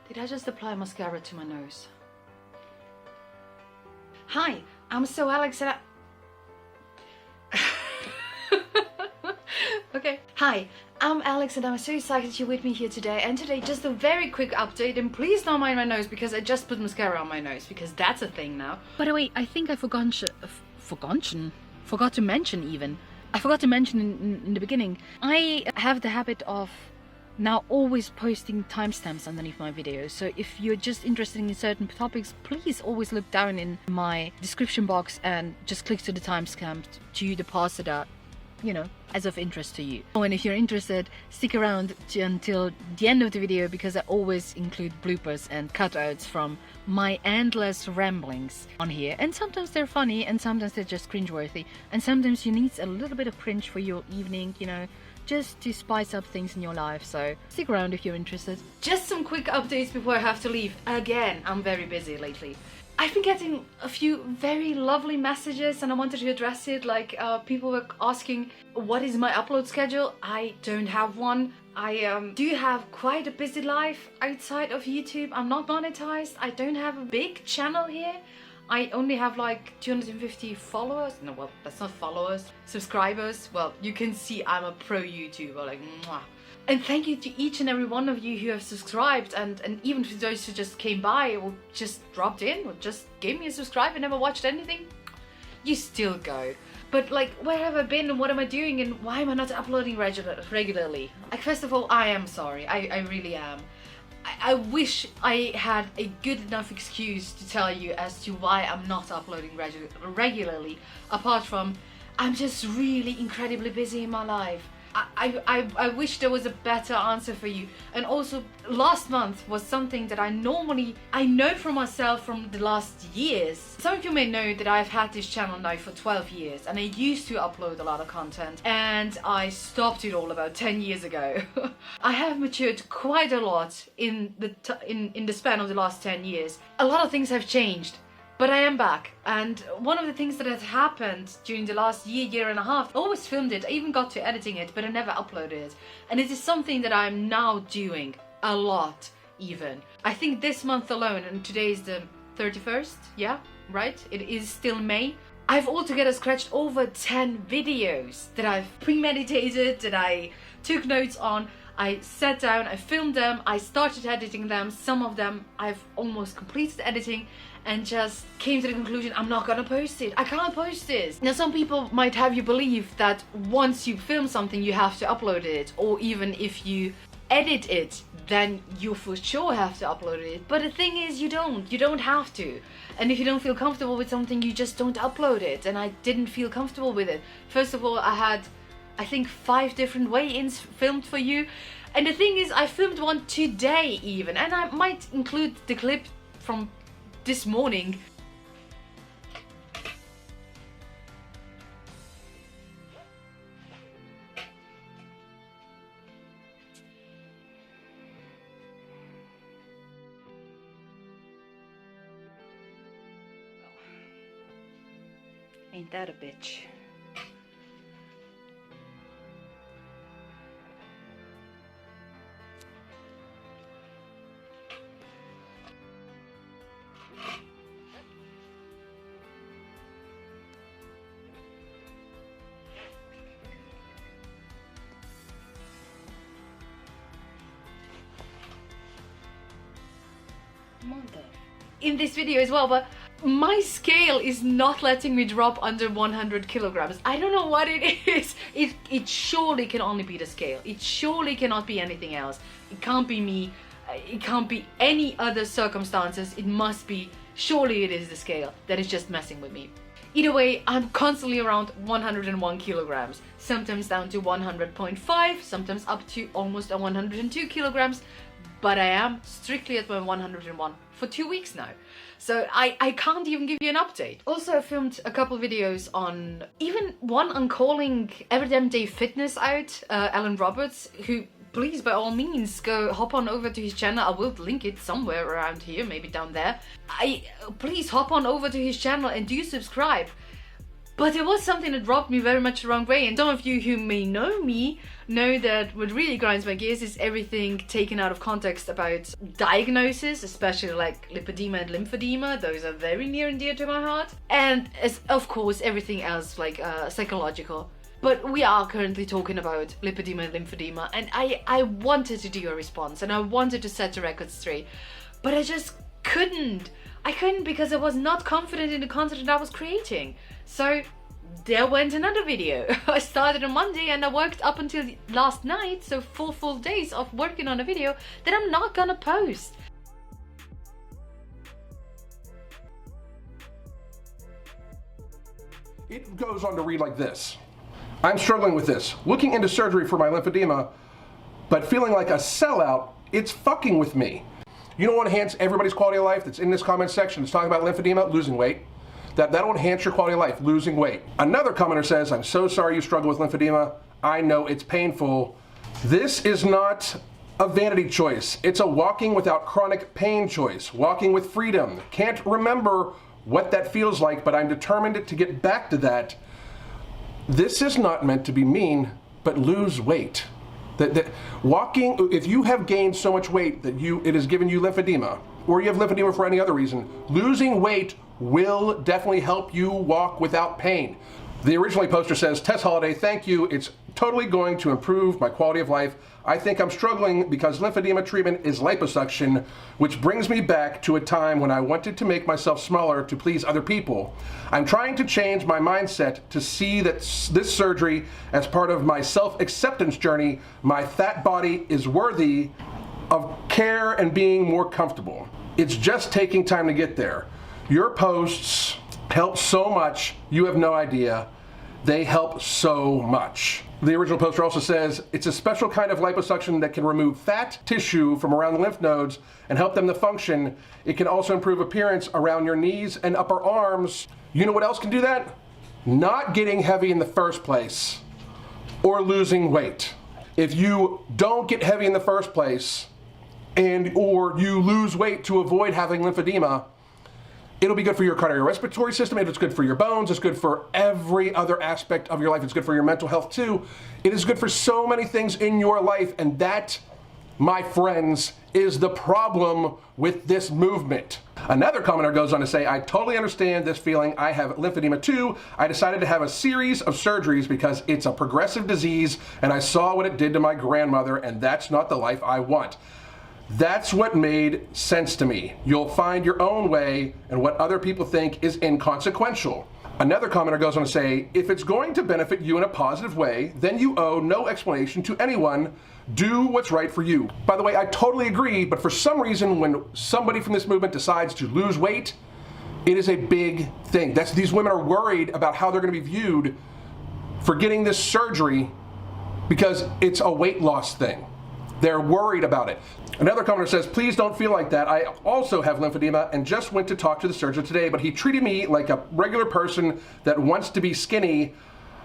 Did I just apply mascara to my nose? Hi, I'm So Alex and Okay. Hi, I'm Alex and I'm so excited that you're with me here today. And today, just a very quick update, and please don't mind my nose because I just put mascara on my nose because that's a thing now. By the way, I think I forgot to mention even. I forgot to mention in the beginning. I have the habit of now always posting timestamps underneath my videos, so if you're just interested in certain topics, please always look down in my description box and just click to the timestamp to the parts that are, you know, as of interest to you. Oh, and if you're interested, stick around until the end of the video because I always include bloopers and cutouts from my endless ramblings on here. And sometimes they're funny and sometimes they're just cringeworthy, and sometimes you need a little bit of cringe for your evening, you know, just to spice up things in your life. So stick around if you're interested. Just some quick updates before I have to leave. Again, I'm very busy lately. I've been getting a few very lovely messages and I wanted to address it. Like people were asking, what is my upload schedule? I don't have one. I do have quite a busy life outside of YouTube. I'm not monetized. I don't have a big channel here. I only have like 250 followers. No, well, that's not followers. Subscribers. Well, you can see I'm a pro YouTuber, like mwah. And thank you to each and every one of you who have subscribed, and even to those who just came by or just dropped in or just gave me a subscribe and never watched anything. You still go. But like, where have I been and what am I doing and why am I not uploading regularly? Like, first of all, I am sorry. I really am. I wish I had a good enough excuse to tell you as to why I'm not uploading regularly, apart from I'm just really incredibly busy in my life. I wish there was a better answer for you. And also, last month was something that I know for myself from the last years. Some of you may know that I've had this channel now for 12 years and I used to upload a lot of content and I stopped it all about 10 years ago. I have matured quite a lot in the span of the last 10 years. A lot of things have changed. But I am back, and one of the things that has happened during the last year and a half, I always filmed it, I even got to editing it, but I never uploaded it. And it is something that I'm now doing a lot, even. I think this month alone, and today is the 31st, yeah, right? It is still May. I've altogether scratched over 10 videos that I've premeditated, that I took notes on. I sat down, I filmed them, I started editing them. Some of them I've almost completed editing and just came to the conclusion I'm not gonna post it. I can't post this. Now, some people might have you believe that once you film something you have to upload it, or even if you edit it then you for sure have to upload it. But the thing is, you don't have to. And if you don't feel comfortable with something, you just don't upload it. And I didn't feel comfortable with it. First of all, I had, I think, 5 different weigh-ins filmed for you. And the thing is, I filmed one today even, and I might include the clip from this morning. Ain't that a bitch? In this video as well, but my scale is not letting me drop under 100 kilograms. I don't know what it is. It surely can only be the scale. It surely cannot be anything else. It can't be me. It can't be any other circumstances. It must be, surely it is the scale that is just messing with me. Either way, I'm constantly around 101 kilograms, sometimes down to 100.5, sometimes up to almost 102 kilograms, but I am strictly at my 101 for 2 weeks now. So I can't even give you an update. Also, I filmed a couple videos on, even one on calling Everyday Fitness out, Alan Roberts, who, please by all means go hop on over to his channel. I will link it somewhere around here, maybe down there. Please hop on over to his channel and do subscribe. But it was something that rubbed me very much the wrong way, and some of you who may know me know that what really grinds my gears is everything taken out of context about diagnosis, especially like lipoedema and lymphedema. Those are very near and dear to my heart. And as of course everything else like psychological. But we are currently talking about lipoedema and lymphedema, and I wanted to do a response and I wanted to set the record straight, but I just couldn't. I couldn't because I was not confident in the content that I was creating. So there went another video. I started on Monday and I worked up until last night, so 4 full days of working on a video that I'm not gonna post. It goes on to read like this. I'm struggling with this. Looking into surgery for my lymphedema, but feeling like a sellout, it's fucking with me. You know what enhance everybody's quality of life that's in this comment section? It's talking about lymphedema, losing weight. That'll enhance your quality of life, losing weight. Another commenter says, I'm so sorry you struggle with lymphedema. I know it's painful. This is not a vanity choice. It's a walking without chronic pain choice. Walking with freedom. Can't remember what that feels like, but I'm determined to get back to that. This is not meant to be mean, but lose weight. That walking, if you have gained so much weight that it has given you lymphedema, or you have lymphedema for any other reason, losing weight will definitely help you walk without pain. The original poster says, Tess Holiday, thank you. It's totally going to improve my quality of life. I think I'm struggling because lymphedema treatment is liposuction, which brings me back to a time when I wanted to make myself smaller to please other people. I'm trying to change my mindset to see that this surgery as part of my self-acceptance journey. My fat body is worthy of care and being more comfortable. It's just taking time to get there. Your posts help so much, you have no idea. They help so much. The original poster also says, it's a special kind of liposuction that can remove fat tissue from around the lymph nodes and help them to function. It can also improve appearance around your knees and upper arms. You know what else can do that? Not getting heavy in the first place or losing weight. If you don't get heavy in the first place or you lose weight to avoid having lymphedema, it'll be good for your cardiorespiratory system, it's good for your bones, it's good for every other aspect of your life, it's good for your mental health too. It is good for so many things in your life, and that, my friends, is the problem with this movement. Another commenter goes on to say, I totally understand this feeling. I have lymphedema too. I decided to have a series of surgeries because it's a progressive disease and I saw what it did to my grandmother, and that's not the life I want. That's what made sense to me. You'll find your own way, and what other people think is inconsequential. Another commenter goes on to say, if it's going to benefit you in a positive way, then you owe no explanation to anyone. Do what's right for you. By the way, I totally agree, but for some reason, when somebody from this movement decides to lose weight, it is a big thing. These women are worried about how they're going to be viewed for getting this surgery because it's a weight loss thing. They're worried about it. Another commenter says, please don't feel like that. I also have lymphedema and just went to talk to the surgeon today, but he treated me like a regular person that wants to be skinny,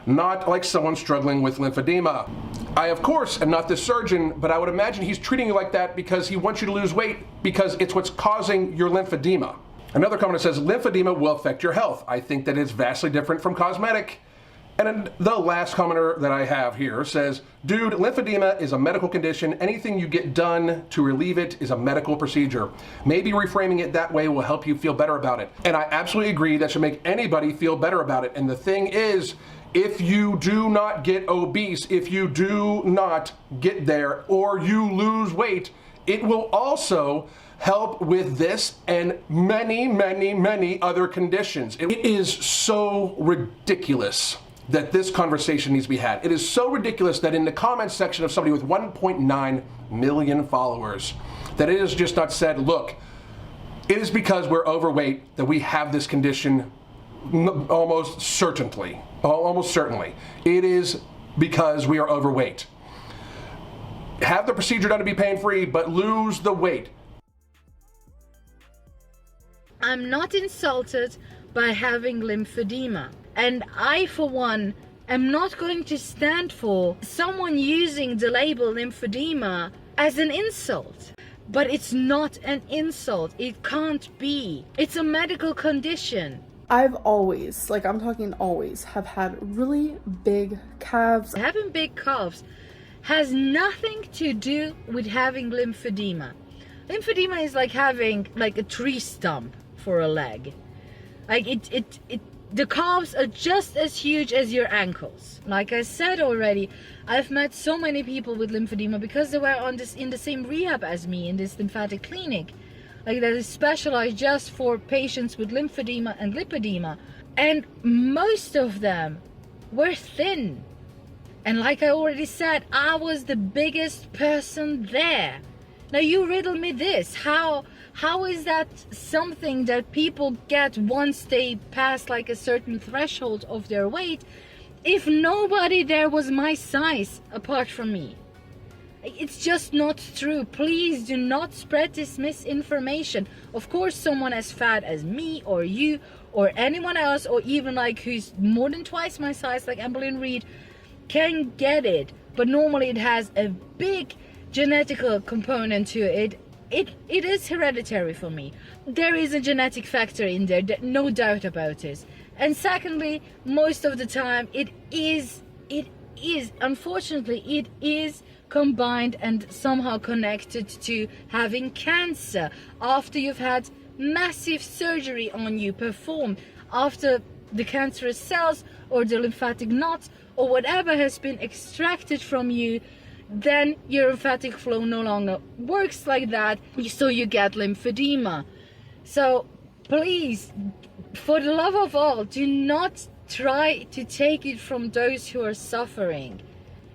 not like someone struggling with lymphedema. I, of course, am not the surgeon, but I would imagine he's treating you like that because he wants you to lose weight because it's what's causing your lymphedema. Another commenter says, lymphedema will affect your health. I think that it's vastly different from cosmetic. And the last commenter that I have here says, dude, lymphedema is a medical condition. Anything you get done to relieve it is a medical procedure. Maybe reframing it that way will help you feel better about it. And I absolutely agree that should make anybody feel better about it. And the thing is, if you do not get obese, if you do not get there, or you lose weight, it will also help with this and many, many, many other conditions. It is so ridiculous that this conversation needs to be had. It is so ridiculous that in the comments section of somebody with 1.9 million followers, that it is just not said, look, it is because we're overweight that we have this condition almost certainly. It is because we are overweight. Have the procedure done to be pain-free, but lose the weight. I'm not insulted by having lymphedema. And I, for one, am not going to stand for someone using the label lymphedema as an insult. But it's not an insult. It can't be. It's a medical condition. I've always, like I'm talking always, have had really big calves. Having big calves has nothing to do with having lymphedema. Lymphedema is like having like a tree stump for a leg. Like the calves are just as huge as your ankles. Like I said already, I've met so many people with lymphedema because they were in the same rehab as me in this lymphatic clinic. Like that is specialized just for patients with lymphedema and lipedema. And most of them were thin. And like I already said, I was the biggest person there. Now you riddle me this. How is that something that people get once they pass like a certain threshold of their weight if nobody there was my size apart from me? It's just not true. Please do not spread this misinformation. Of course, someone as fat as me or you or anyone else, or even like who's more than twice my size, like Amberlynn Reid, can get it. But normally it has a big genetical component to it. It is hereditary for me. There is a genetic factor in there, no doubt about it. And secondly, most of the time it is, unfortunately, it is combined and somehow connected to having cancer after you've had massive surgery on you performed, after the cancerous cells or the lymphatic knots or whatever has been extracted from you. Then your lymphatic flow no longer works like that, so you get lymphedema. So please, for the love of all, do not try to take it from those who are suffering.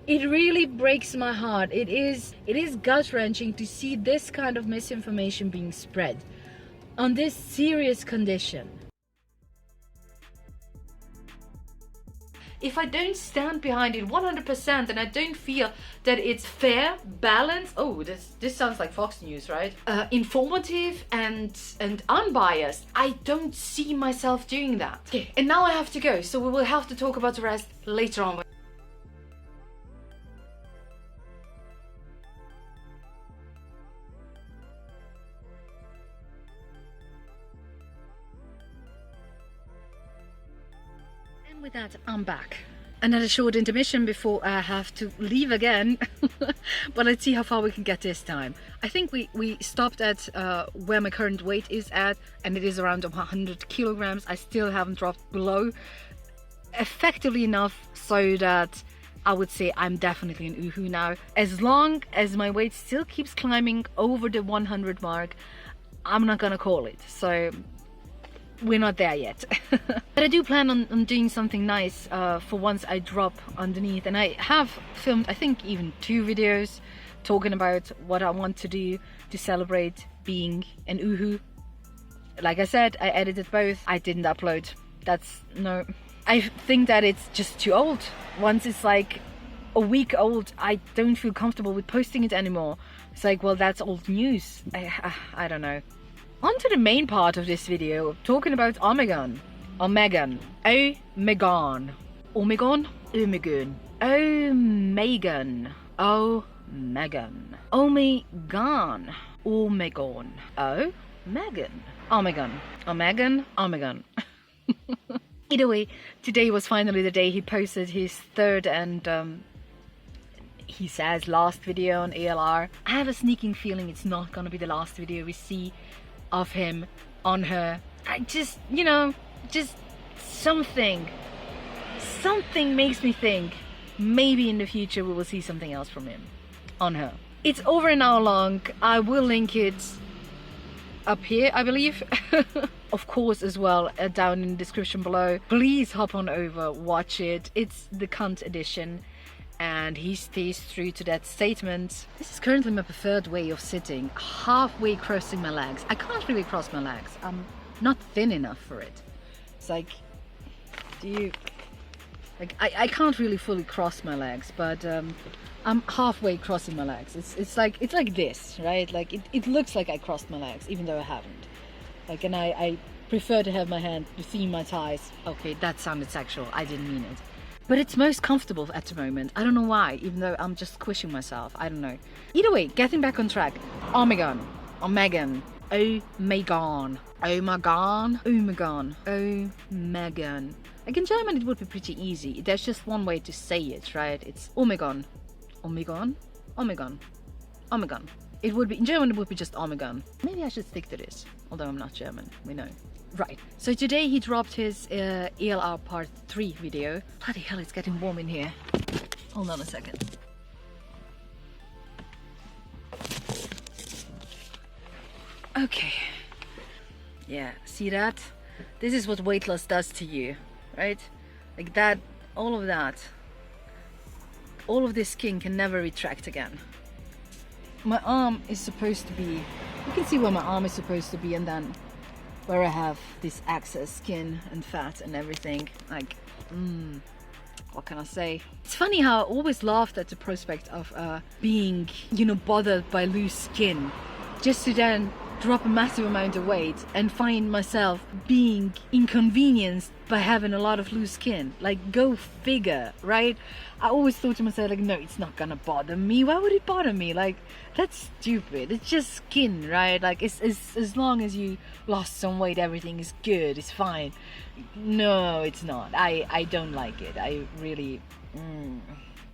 It really breaks my heart. It is gut-wrenching to see this kind of misinformation being spread on this serious condition. If I don't stand behind it 100% and I don't feel that it's fair, balanced, oh, this sounds like Fox News, right? Informative and unbiased, I don't see myself doing that. Okay, and now I have to go, so we will have to talk about the rest later on. With that, I'm back. Another short intermission before I have to leave again. But let's see how far we can get this time. I think we stopped at where my current weight is at, and it is around 100 kilograms. I still haven't dropped below effectively enough so that I would say I'm definitely an uhu now. As long as my weight still keeps climbing over the 100 mark, I'm not gonna call it. So we're not there yet. But I do plan on doing something nice for once I drop underneath, and I have filmed I think even 2 videos talking about what I want to do to celebrate being an uhu. Like I said, I edited both. I didn't upload. I think that it's just too old. Once it's like a week old, I don't feel comfortable with posting it anymore. It's like, well, that's old news. I don't know. On to the main part of this video, talking about Omegon. Omegon. Omegon. Omegon? Omegon. Omegon. Omegon. Omegon. Omegon. Omegon. Omegon. Omegon. Omegon. Either way, today was finally the day he posted his 3rd and he says last video on ALR. I have a sneaking feeling it's not gonna be the last video we see of him on her. I just, just something makes me think maybe in the future we will see something else from him on her. It's over an hour long. I will link it up here, I believe. Of course, as well, down in the description below. Please hop on over, watch it. It's the cunt edition, and he stays true to that statement. This is currently my preferred way of sitting, halfway crossing my legs. I can't really cross my legs. I'm not thin enough for it. It's like, I can't really fully cross my legs, but I'm halfway crossing my legs. It's like this, right? Like it looks like I crossed my legs, even though I haven't. Like, and I prefer to have my hand between my thighs. Okay, that sounded sexual. I didn't mean it. But it's most comfortable at the moment. I don't know why, even though I'm just squishing myself. I don't know. Either way, getting back on track. Omegon. Omegon. Omegon. Omegon. Omegon. Omegon. Like in German, it would be pretty easy. There's just one way to say it, right? It's Omegon. Omegon? Omegon. Omegon. It would be, in German, it would be just Omegon. Maybe I should stick to this, although I'm not German, we know. Right, so today he dropped his ELR part 3 video. Bloody hell, it's getting warm in here. Hold on a second. Okay. Yeah, see that? This is what weight loss does to you, right? Like that, all of that. All of this skin can never retract again. My arm is supposed to be, you can see where my arm is supposed to be, and then where I have this excess skin and fat and everything. Like, what can I say? It's funny how I always laughed at the prospect of being, you know, bothered by loose skin, just to then drop a massive amount of weight and find myself being inconvenienced by having a lot of loose skin. Like, go figure, right? I always thought to myself, like, no, it's not gonna bother me. Why would it bother me? Like, that's stupid. It's just skin, right? Like, it's as long as you lost some weight, everything is good, it's fine. No, it's not. I don't like it. I really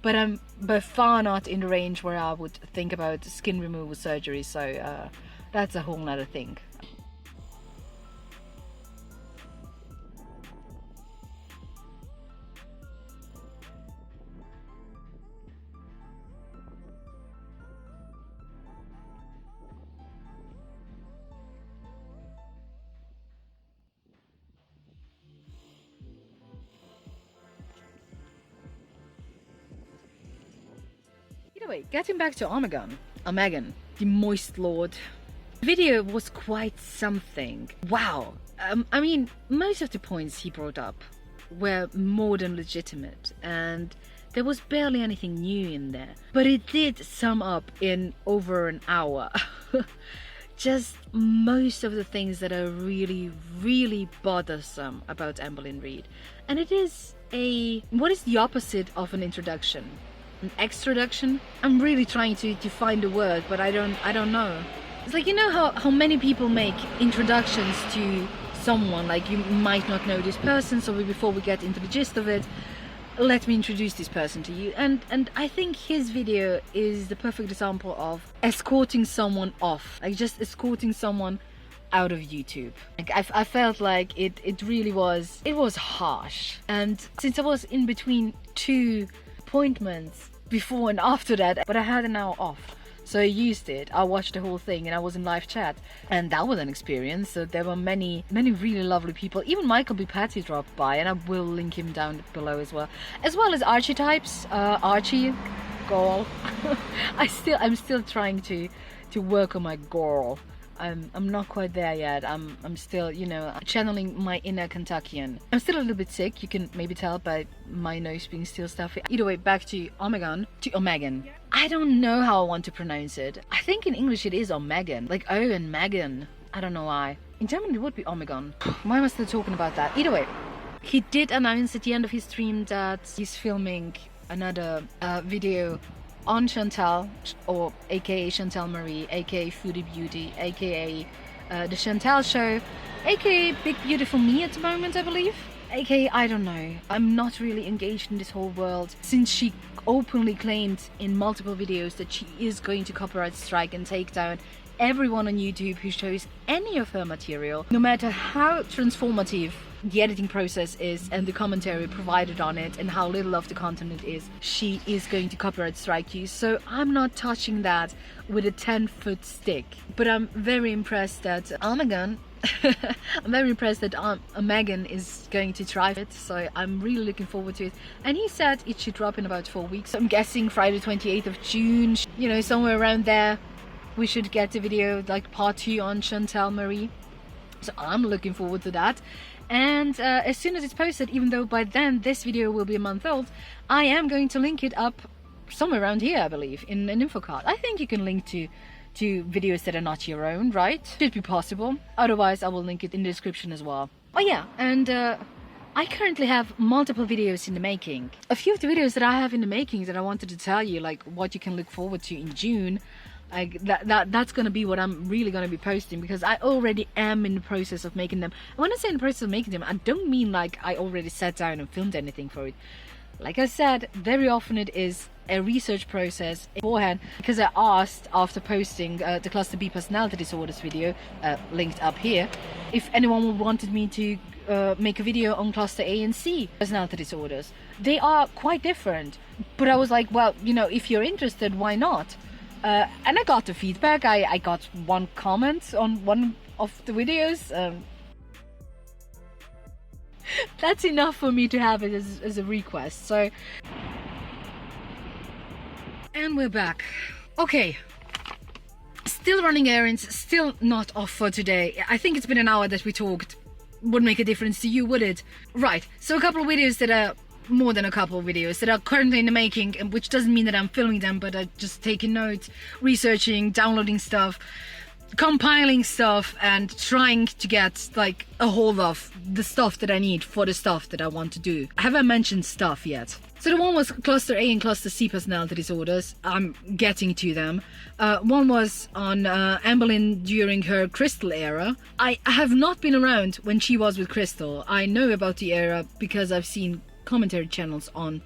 but I'm by far not in the range where I would think about skin removal surgery, so that's a whole nother thing. Either way, getting back to Omegon, the Moist Lord. The video was quite something. Wow. I mean, most of the points he brought up were more than legitimate, and there was barely anything new in there. But it did sum up in over an hour. Just most of the things that are really, really bothersome about Amberlynn Reid. And it is what is the opposite of an introduction? An extroduction? I'm really trying to find a word, but I don't know. It's like, you know how many people make introductions to someone, like you might not know this person, so before we get into the gist of it, let me introduce this person to you. And I think his video is the perfect example of escorting someone off, like just escorting someone out of YouTube. Like I felt like it really was, it was harsh. And since I was in between 2 appointments before and after that, but I had an hour off, so I used it. I watched the whole thing and I was in live chat, and that was an experience. So there were many really lovely people. Even MichaelBePetty dropped by, and I will link him down below as well as Archie Types. Archie, girl. I'm still trying to work on my girl. I'm not quite there yet. I'm still, you know, channeling my inner Kentuckian. I'm still a little bit sick. You can maybe tell by my nose being still stuffy. Either way, back to Omegon. I don't know how I want to pronounce it. I think in English it is Omegon, like O and Megan. I don't know why. In German it would be Omegon. Why am I still talking about that? Either way, he did announce at the end of his stream that he's filming another video on Chantal, or aka Chantal Marie, aka Foodie Beauty, aka the Chantal Show, aka Big Beautiful Me at the moment, I believe. aka, I don't know. I'm not really engaged in this whole world, since she openly claimed in multiple videos that she is going to copyright strike and take down everyone on YouTube who shows any of her material, no matter how transformative the editing process is and the commentary provided on it and how little of the content it is. She is going to copyright strike you, so I'm not touching that with a 10-foot stick. But I'm very impressed that Omegon I'm very impressed that Omegon is going to try it, so I'm really looking forward to it. And he said it should drop in about 4 weeks, so I'm guessing Friday 28th of June, you know, somewhere around there we should get the video, like part 2 on Chantal Marie. So I'm looking forward to that. And as soon as it's posted, even though by then this video will be a month old, I am going to link it up somewhere around here, I believe, in an info card. I think you can link to videos that are not your own, right? Should be possible. Otherwise, I will link it in the description as well. Oh yeah, and I currently have multiple videos in the making. A few of the videos that I have in the making that I wanted to tell you, like what you can look forward to in June. Like that's gonna be what I'm really gonna be posting, because I already am in the process of making them. And when I say in the process of making them, I don't mean like I already sat down and filmed anything for it. Like I said, very often it is a research process beforehand, because I asked after posting the Cluster B personality disorders video, linked up here, if anyone wanted me to make a video on Cluster A and C personality disorders. They are quite different, but I was like, well, you know, if you're interested, why not? And I got the feedback. I got one comment on one of the videos. That's enough for me to have it as a request. So, and we're back. Okay, still running errands, still not off for today. I think it's been an hour that we talked. Wouldn't make a difference to you, would it? Right, so a couple of videos that are more than a couple of videos that are currently in the making, which doesn't mean that I'm filming them, but I'm just taking notes, researching, downloading stuff, compiling stuff, and trying to get like a hold of the stuff that I need for the stuff that I want to do. Have I mentioned stuff yet? So the one was Cluster A and Cluster C personality disorders. I'm getting to them. One was on Amberlynn during her Crystal era. I have not been around when she was with Crystal. I know about the era because I've seen commentary channels on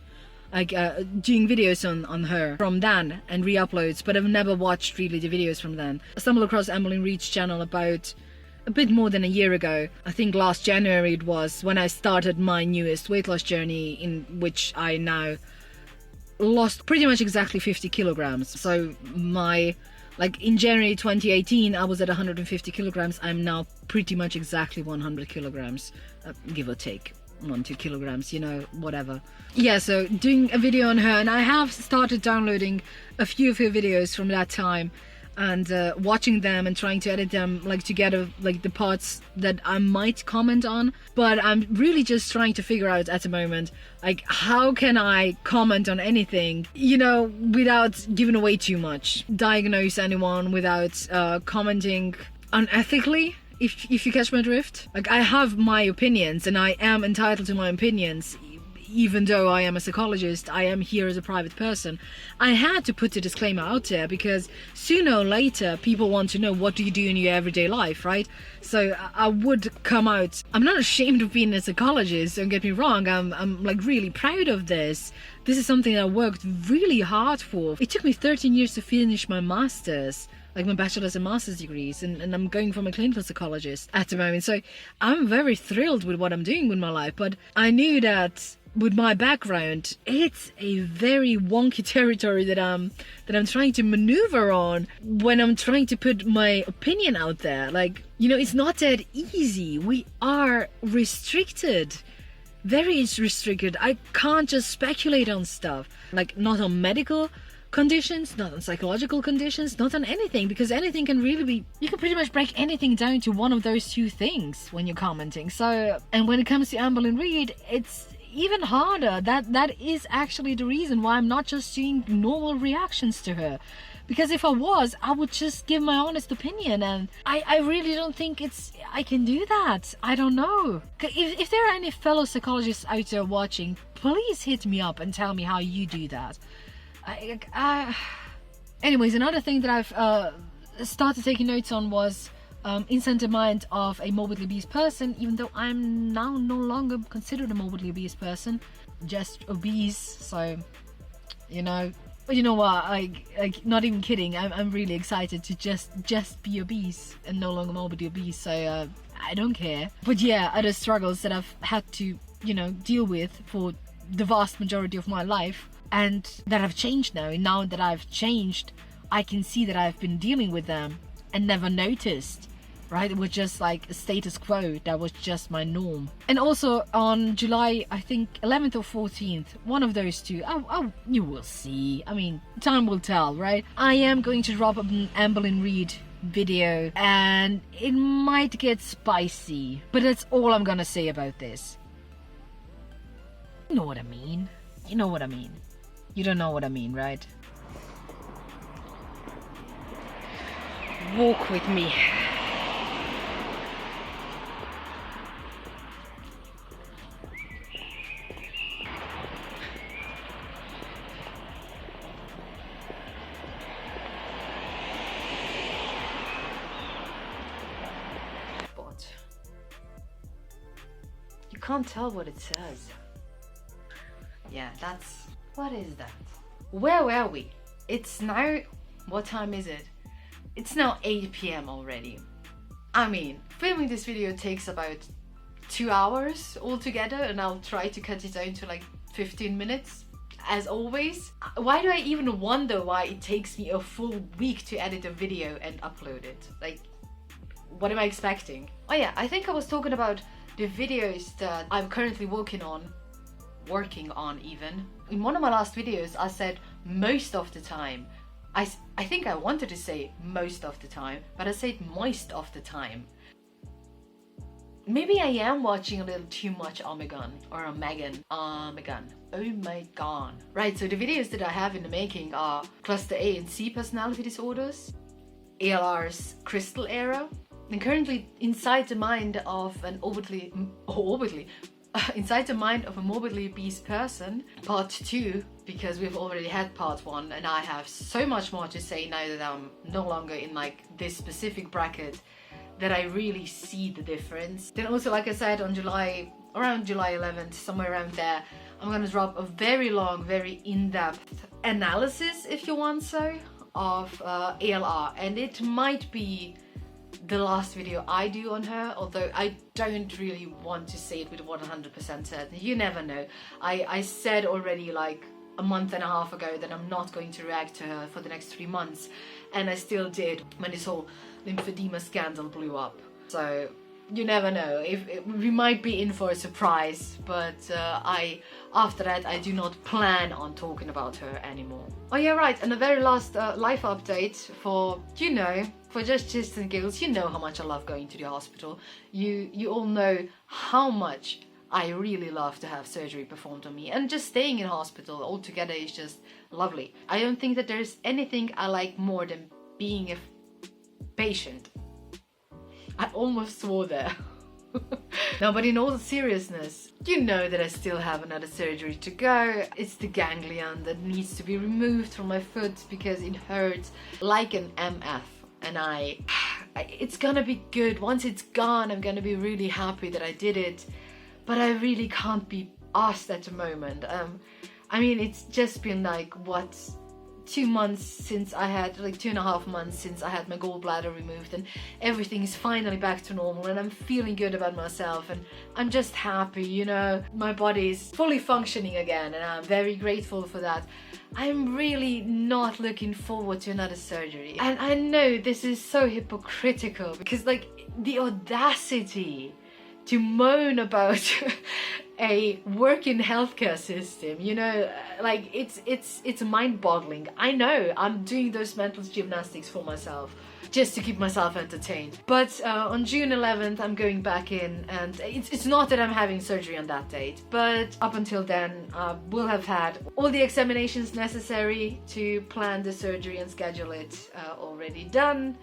like doing videos on her from then and re-uploads, but I've never watched really the videos from then. I stumbled across Amberlynn Reid's channel about a bit more than a year ago. I think last January it was, when I started my newest weight loss journey, in which I now lost pretty much exactly 50 kilograms. So like in January 2018 I was at 150 kilograms. I'm now pretty much exactly 100 kilograms, give or take 1-2 kilograms, you know, whatever. Yeah, so doing a video on her, and I have started downloading a few of her videos from that time and watching them and trying to edit them like together, like the parts that I might comment on. But I'm really just trying to figure out at the moment, like, how can I comment on anything, you know, without giving away too much, diagnose anyone without commenting unethically, if you catch my drift. Like, I have my opinions and I am entitled to my opinions. Even though I am a psychologist, I am here as a private person. I had to put the disclaimer out there because sooner or later people want to know, what do you do in your everyday life, right? So I would come out. I'm not ashamed of being a psychologist, don't get me wrong. I'm like really proud of this. This is something I worked really hard for. It took me 13 years to finish my master's, like my bachelor's and master's degrees, and I'm going from a clinical psychologist at the moment. So I'm very thrilled with what I'm doing with my life, but I knew that with my background, it's a very wonky territory that I'm trying to maneuver on when I'm trying to put my opinion out there. Like, you know, it's not that easy. We are restricted, very restricted. I can't just speculate on stuff, like not on medical conditions, not on psychological conditions, not on anything, because anything can really be, you can pretty much break anything down to one of those two things when you're commenting. So, and when it comes to Amberlynn Reid, it's even harder. That is actually the reason why I'm not just doing normal reactions to her, because if I was, I would just give my honest opinion, and I really don't think I can do that. I don't know. If there are any fellow psychologists out there watching, please hit me up and tell me how you do that. Anyways, another thing that I've started taking notes on was instant mind of a morbidly obese person, even though I'm now no longer considered a morbidly obese person, just obese. So, you know, but you know what, like not even kidding, I'm really excited to just be obese and no longer morbidly obese. So I don't care. But yeah, other struggles that I've had to, you know, deal with for the vast majority of my life, and that have changed now. And now that I've changed, I can see that I've been dealing with them and never noticed, right? It was just like a status quo. That was just my norm. And also on July, I think 11th or 14th, one of those two, you will see. I mean, time will tell, right? I am going to drop an Amberlynn Reid video, and it might get spicy, but that's all I'm gonna say about this. You know what I mean? You know what I mean. You don't know what I mean, right? Walk with me. can't tell what it says. Yeah, that's... What is that? Where were we? It's now... What time is it? It's now 8 p.m. already. I mean, filming this video takes about 2 hours altogether, and I'll try to cut it down to like 15 minutes, as always. Why do I even wonder why it takes me a full week to edit a video and upload it? Like, what am I expecting? Oh yeah, I think I was talking about the videos that I'm currently working on even. In one of my last videos, I said most of the time. I think I wanted to say most of the time, but I said moist of the time. Maybe I am watching a little too much Omegon or Omegon. Omegon. Right, so the videos that I have in the making are cluster A and C personality disorders, ALR's crystal era, and currently inside the mind of an inside the mind of a morbidly obese person, part 2, because we've already had part 1, and I have so much more to say now that I'm no longer in like this specific bracket, that I really see the difference. Then also, like I said, on around July 11th, somewhere around there, I'm gonna drop a very long, very in-depth analysis, if you want so, of ALR, and it might be the last video I do on her, although I don't really want to say it with 100% certainty. You never know. I said already like a month and a half ago that I'm not going to react to her for the next 3 months, and I still did when this whole lymphedema scandal blew up. So you never know, if we might be in for a surprise, but after that I do not plan on talking about her anymore. Oh yeah, right, and the very last life update for, you know, for just shits and giggles. You know how much I love going to the hospital. You all know how much I really love to have surgery performed on me, and just staying in hospital altogether is just lovely. I don't think that there's anything I like more than being a patient. I almost swore there. No, but in all seriousness, you know that I still have another surgery to go. It's the ganglion that needs to be removed from my foot because it hurts like an MF. And it's gonna be good. Once it's gone, I'm gonna be really happy that I did it. But I really can't be asked at the moment. I mean, it's just been like, what, 2 months since I had, like 2.5 months since I had my gallbladder removed, and everything is finally back to normal, and I'm feeling good about myself, and I'm just happy, you know. My body is fully functioning again, and I'm very grateful for that. I'm really not looking forward to another surgery. And I know this is so hypocritical, because like the audacity to moan about a working healthcare system, you know, like it's mind-boggling. I know I'm doing those mental gymnastics for myself just to keep myself entertained. But on June 11th I'm going back in, and it's not that I'm having surgery on that date, but up until then we'll have had all the examinations necessary to plan the surgery and schedule it already done.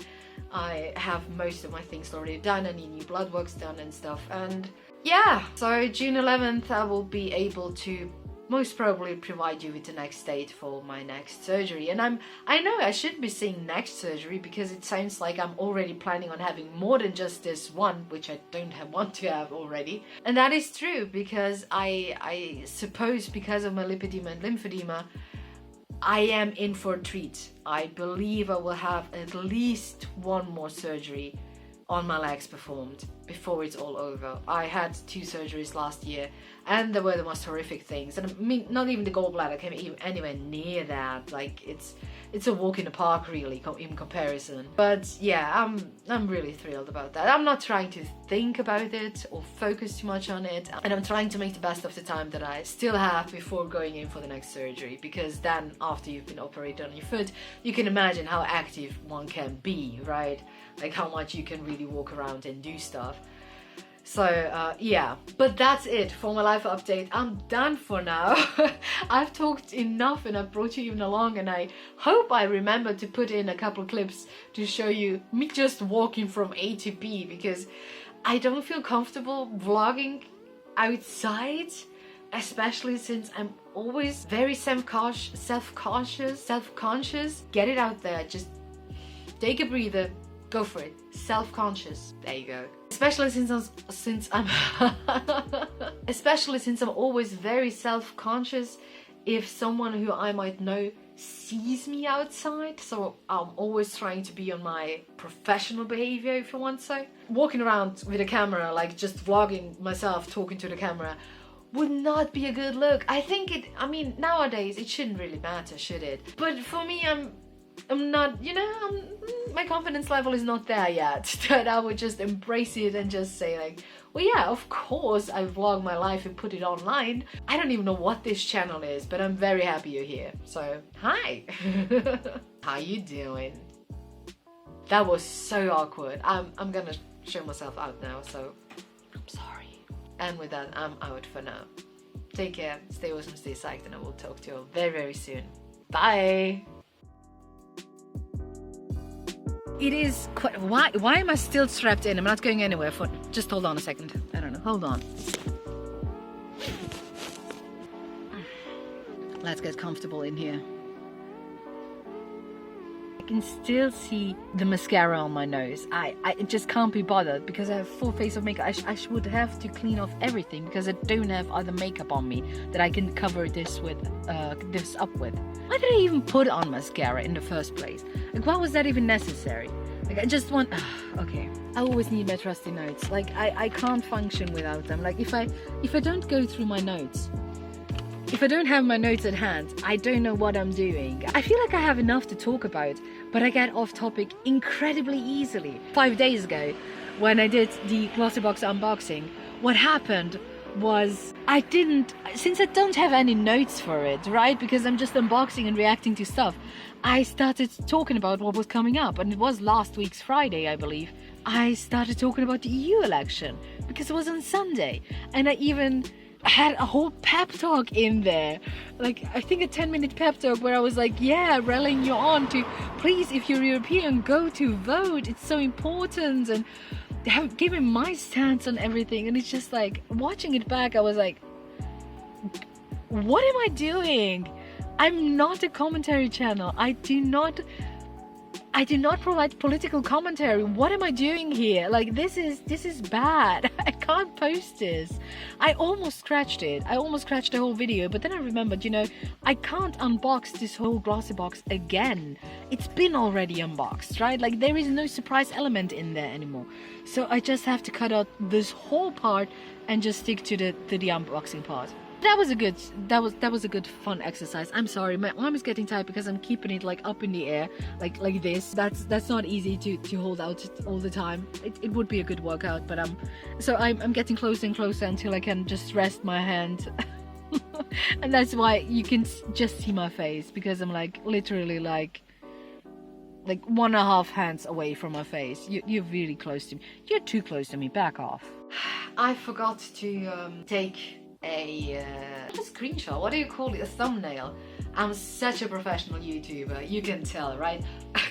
I have most of my things already done. I need new blood works done and stuff, and yeah, so June 11th I will be able to most probably provide you with the next date for my next surgery. And I know I shouldn't be saying next surgery, because it sounds like I'm already planning on having more than just this one, which I don't want to have already. And that is true, because I suppose because of my lipedema and lymphedema, I am in for a treat. I believe I will have at least one more surgery on my legs performed before it's all over. I had 2 surgeries last year, and they were the most horrific things. And I mean, not even the gallbladder came anywhere near that. Like, it's a walk in the park, really, in comparison. But yeah, I'm really thrilled about that. I'm not trying to think about it or focus too much on it, and I'm trying to make the best of the time that I still have before going in for the next surgery, because then after you've been operated on your foot, you can imagine how active one can be, right? Like how much you can really walk around and do stuff. So yeah, but that's it for my life update. I'm done for now. I've talked enough and I've brought you even along, and I hope I remember to put in a couple clips to show you me just walking from A to B, because I don't feel comfortable vlogging outside, especially since I'm always very self-conscious. Get it out there, just take a breather, Go for it. Self-conscious. There you go. Especially since I'm especially since I'm always very self-conscious if someone who I might know sees me outside, so I'm always trying to be on my professional behavior, if you want so. Walking around with a camera, like just vlogging myself talking to the camera, would not be a good look. I mean, nowadays it shouldn't really matter, should it? But for me, I'm not, you know, my confidence level is not there yet, that I would just embrace it and just say like, well, yeah, of course I vlog my life and put it online. I don't even know what this channel is, but I'm very happy you're here. So, hi. How you doing? That was so awkward. I'm gonna show myself out now, so I'm sorry. And with that, I'm out for now. Take care, stay awesome, stay psyched, and I will talk to you all very, very soon. Bye! It is quite... Why am I still strapped in? I'm not going anywhere for... Just hold on a second. I don't know. Hold on. Let's get comfortable in here. I can still see the mascara on my nose. I just can't be bothered because I have full face of makeup. I would have to clean off everything because I don't have other makeup on me that I can cover this with, this up with. Why did I even put on mascara in the first place? Like, why was that even necessary? Like, I just want... okay. I always need my trusty notes. Like, I can't function without them. Like, if I don't go through my notes, if I don't have my notes at hand, I don't know what I'm doing. I feel like I have enough to talk about, but I get off topic incredibly easily. 5 days ago, when I did the Glossybox unboxing, what happened was since I don't have any notes for it, right? Because I'm just unboxing and reacting to stuff, I started talking about what was coming up, and it was last week's Friday, I believe. I started talking about the EU election because it was on Sunday, and I even had a whole pep talk in there, like I think a 10-minute pep talk where I was like, yeah, rallying you on to please, if you're European, go to vote, it's so important, and giving my stance on everything. And it's just like, watching it back, I was like, what am I doing? I'm not a commentary channel. I do not provide political commentary. What am I doing here? Like, this is bad. I can't post this. I almost scratched it. I almost scratched the whole video, but then I remembered, you know, I can't unbox this whole glossy box again. It's been already unboxed, right? Like, there is no surprise element in there anymore. So I just have to cut out this whole part and just stick to the unboxing part. That was a good fun exercise. I'm sorry, my arm is getting tight because I'm keeping it like up in the air, like this. That's not easy to hold out all the time. It would be a good workout, but I'm getting closer and closer until I can just rest my hand. And that's why you can just see my face, because I'm like literally like 1.5 hands away from my face. You're really close to me. You're too close to me. Back off. I forgot to take a screenshot. What do you call it? A thumbnail. I'm such a professional YouTuber. You can tell, right?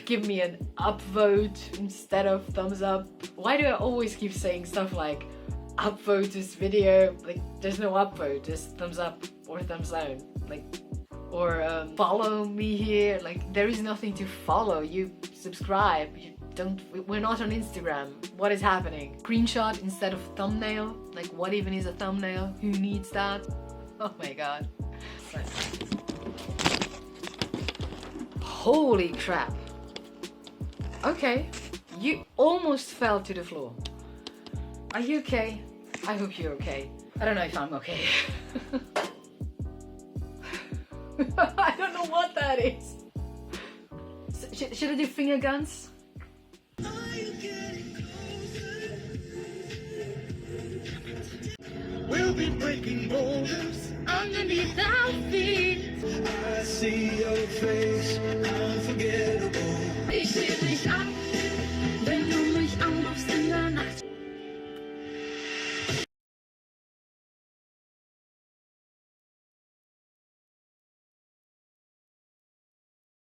Give me an upvote instead of thumbs up. Why do I always keep saying stuff like upvote this video? Like, there's no upvote, just thumbs up or thumbs down. Like, or follow me here. Like, there is nothing to follow. You subscribe. We're not on Instagram. What is happening? Screenshot instead of thumbnail? Like, what even is a thumbnail? Who needs that? Oh my god. Holy crap. Okay. You almost fell to the floor. Are you okay? I hope you're okay. I don't know if I'm okay. I don't know what that is. Should I do finger guns? We'll be breaking boulders underneath our feet. I see your face.